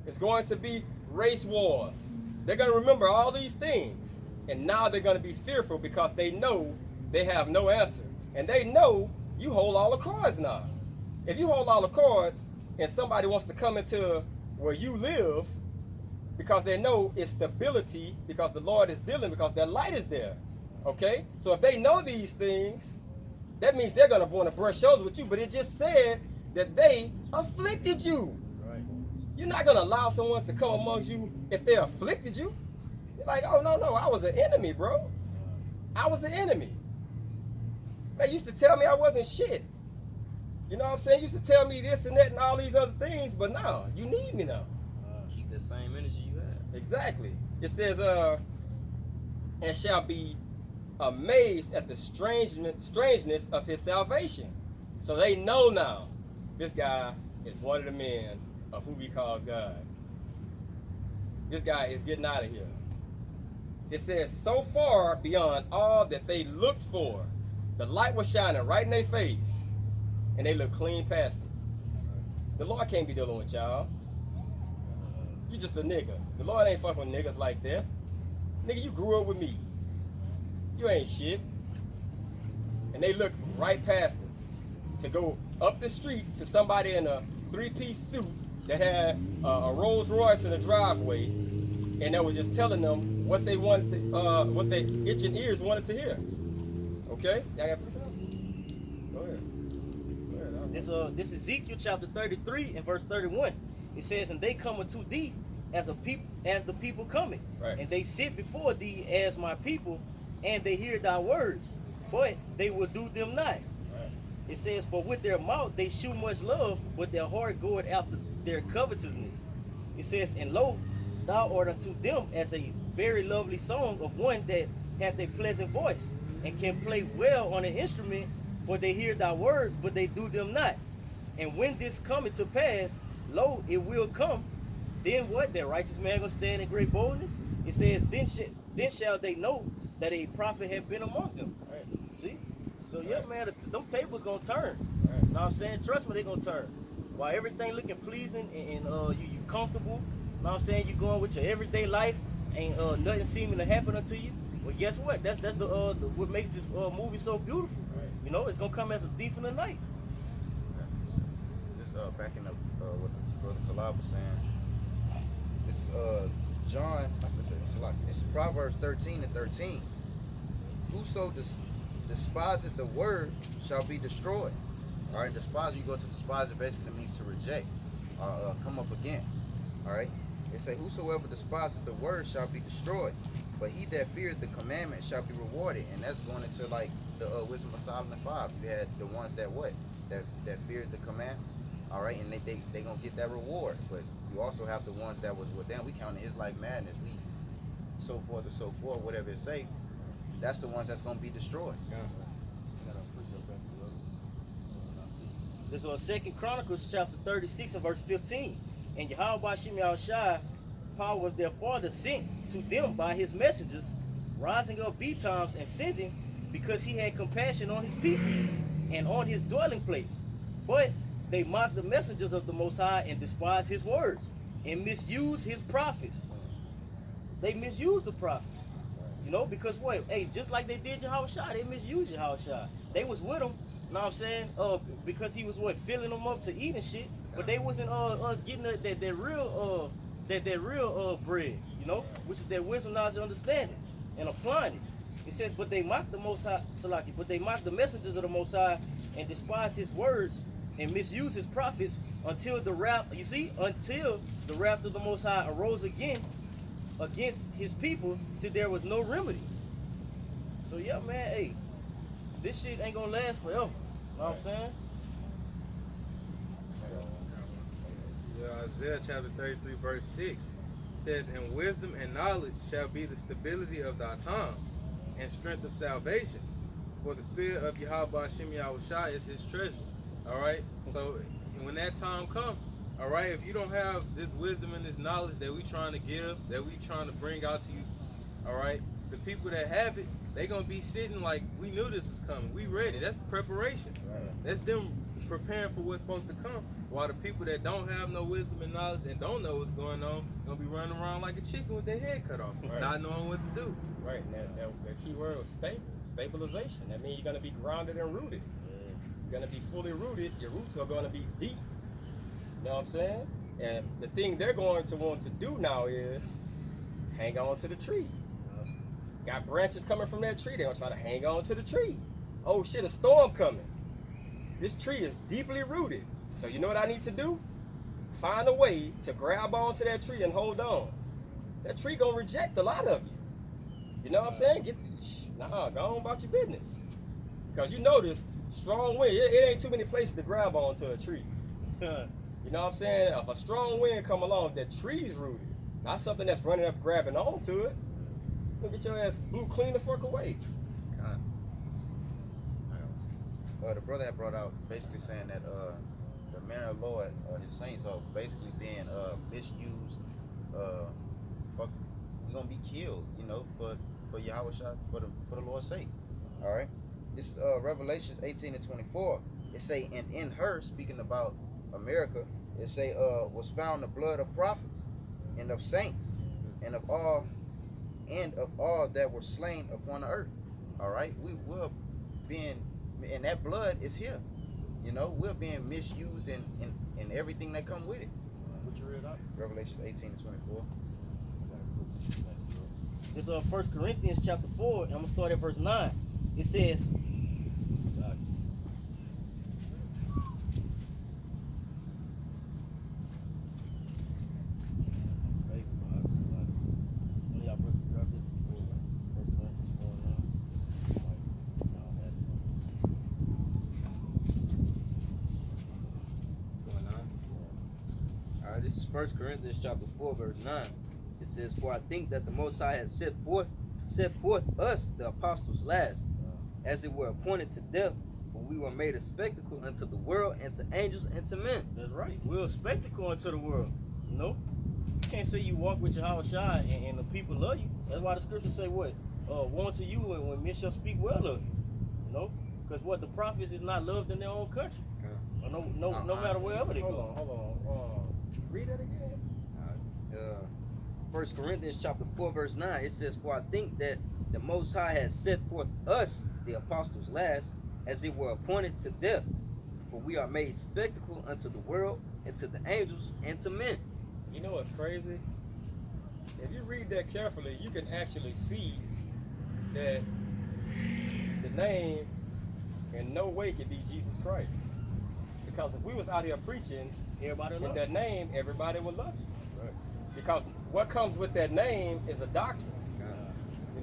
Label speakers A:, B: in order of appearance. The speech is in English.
A: It's going to be race wars. They're going to remember all these things. And now they're going to be fearful because they know they have no answer. And they know you hold all the cards now. If you hold all the cards and somebody wants to come into where you live, because they know it's stability, because the Lord is dealing, because their light is there. Okay? So if they know these things, that means they're going to want to brush shoulders with you. But it just said that they afflicted you. Right. You're not going to allow someone to come amongst you if they afflicted you. You're like, oh, no, I was an enemy, bro. I was an enemy. They used to tell me I wasn't shit. You know what I'm saying? You used to tell me this and that and all these other things, but now, you need me now.
B: Keep the same energy you have.
A: Exactly. It says, and shall be amazed at the strangeness of his salvation. So they know now, this guy is one of the men of who we call God. This guy is getting out of here. It says, so far beyond all that they looked for, the light was shining right in their face, and they looked clean past it. The Lord can't be dealing with y'all. You just a nigga. The Lord ain't fucking with niggas like that. Nigga, you grew up with me. You ain't shit. And they looked right past us to go up the street to somebody in a three-piece suit that had a Rolls Royce in the driveway, and that was just telling them what they wanted to, what their itching ears wanted to hear. Okay? Y'all got to put it up? Go ahead.
C: This is Ezekiel chapter 33 and verse 31. It says, and they come unto thee as the people coming,
A: right.
C: And they sit before thee as my people, and they hear thy words, but they will do them not. Right. It says, for with their mouth they shew much love, but their heart goeth after their covetousness. It says, and lo, thou art unto them as a very lovely song of one that hath a pleasant voice, and can play well on an instrument, for they hear thy words, but they do them not. And when this cometh to pass, lo, it will come. Then what? That righteous man gonna stand in great boldness? It says, then shall they know that a prophet have been among them. Right. See? So yeah, man, them tables gonna turn. Right. Know what I'm saying? Trust me, they gonna turn. While everything looking pleasing and you comfortable, know what I'm saying? You going with your everyday life, ain't nothing seeming to happen unto you. Well, guess what? That's the what makes this movie so beautiful. Right. You know, it's gonna come as a thief in the night.
D: Just backing up what Brother Kalab was saying. This is John. It's Proverbs 13:13. Whoso despiseth the word shall be destroyed. All right, despise. You go to despise. It basically means to reject, come up against. All right. It say, whosoever despiseth the word shall be destroyed, but he that feareth the commandment shall be rewarded. And that's going into like the Wisdom of Solomon 5. You had the ones that feared the commandments. All right, and they gonna get that reward. But you also have the ones that was with them. We count it as like madness. We so forth and so forth, whatever it say. That's the ones that's gonna be destroyed.
A: Yeah.
C: This is 2 Chronicles chapter 36 and verse 15. And Yahweh Shem Yahushai, power of their father, sent to them by his messengers, rising up betimes and sending, because he had compassion on his people and on his dwelling place. But they mocked the messengers of the Most High and despised his words and misused his prophets. They misused the prophets. You know, because what? Hey, just like they did Yahushua, they misused Yahushua. They was with him, you know what I'm saying? Because he was what, filling them up to eat and shit. But they wasn't getting that real bread, you know, which is that wisdom, knowledge, and understanding, and applying it. It says, but they mocked the Most High, Salaki, but they mocked the messengers of the Most High and despised his words and misused his prophets until the wrath, until the wrath of the Most High arose again against his people till there was no remedy. So yeah, man, hey, this shit ain't gonna last forever. You know what I'm saying?
E: Isaiah chapter 33 verse 6 says, and wisdom and knowledge shall be the stability of thy times and strength of salvation, for the fear of Yahweh Shem Yahushai is his treasure. All right, so when that time comes, all right, if you don't have this wisdom and this knowledge that we trying to give, that we trying to bring out to you, all right, the people that have it, they gonna be sitting like, we knew this was coming, we ready. That's preparation. Right. That's them preparing for what's supposed to come, while the people that don't have no wisdom and knowledge and don't know what's going on gonna be running around like a chicken with their head cut off,
A: Right.
E: not knowing what to do.
A: Right. Now, the key word was stable, stabilization. That means you're gonna be grounded and rooted. You're gonna be fully rooted. Your roots are gonna be deep. You know what I'm saying? And the thing they're going to want to do now is hang on to the tree. Got branches coming from that tree. They're gonna try to hang on to the tree. Oh shit, a storm coming. This tree is deeply rooted. So you know what I need to do? Find a way to grab onto that tree and hold on. That tree gonna reject a lot of you. You know what I'm saying? Go on about your business. Because you notice, strong wind, it ain't too many places to grab onto a tree. You know what I'm saying? If a strong wind come along, that tree's rooted. Not something that's running up grabbing onto it. You'll get your ass blew clean the fuck away.
D: The brother had brought out basically saying that the man of the Lord, his saints are basically being misused. We're gonna be killed, you know, for Yahweh Shah, for the Lord's sake. All right. This is Revelations 18:24. It say, and in her, speaking about America, it say was found the blood of prophets and of saints and of all that were slain upon the earth. All right. We're being, and that blood is here. You know, we're being misused in everything that come with it.
C: What you read out?
D: Revelations 18:24.
C: It's 1 Corinthians chapter 4, and I'm going to start at verse 9. It says,
B: This is 1 Corinthians chapter 4, verse 9. It says, for I think that the Most High has set forth us, the apostles last, as it were appointed to death, for we were made a spectacle unto the world, and to angels, and to men.
C: that's right. We're a spectacle unto the world. You know? You can't say you walk with Yahweh Shai and the people love you. That's why the scriptures say what? Woe unto you when men shall speak well of you. You know? Because what? The prophets is not loved in their own country. Or no matter wherever they go.
A: Hold on. Read that again.
B: 1 Corinthians chapter 4, verse 9, it says, for I think that the Most High has set forth us, the apostles last, as it were appointed to death, for we are made spectacle unto the world, and to the angels, and to men.
A: You know what's crazy? If you read that carefully, you can actually see that the name in no way can be Jesus Christ. Because if we was out here preaching
C: Everybody
A: with
C: love
A: that name, everybody would love you. Right. Because what comes with that name is a doctrine.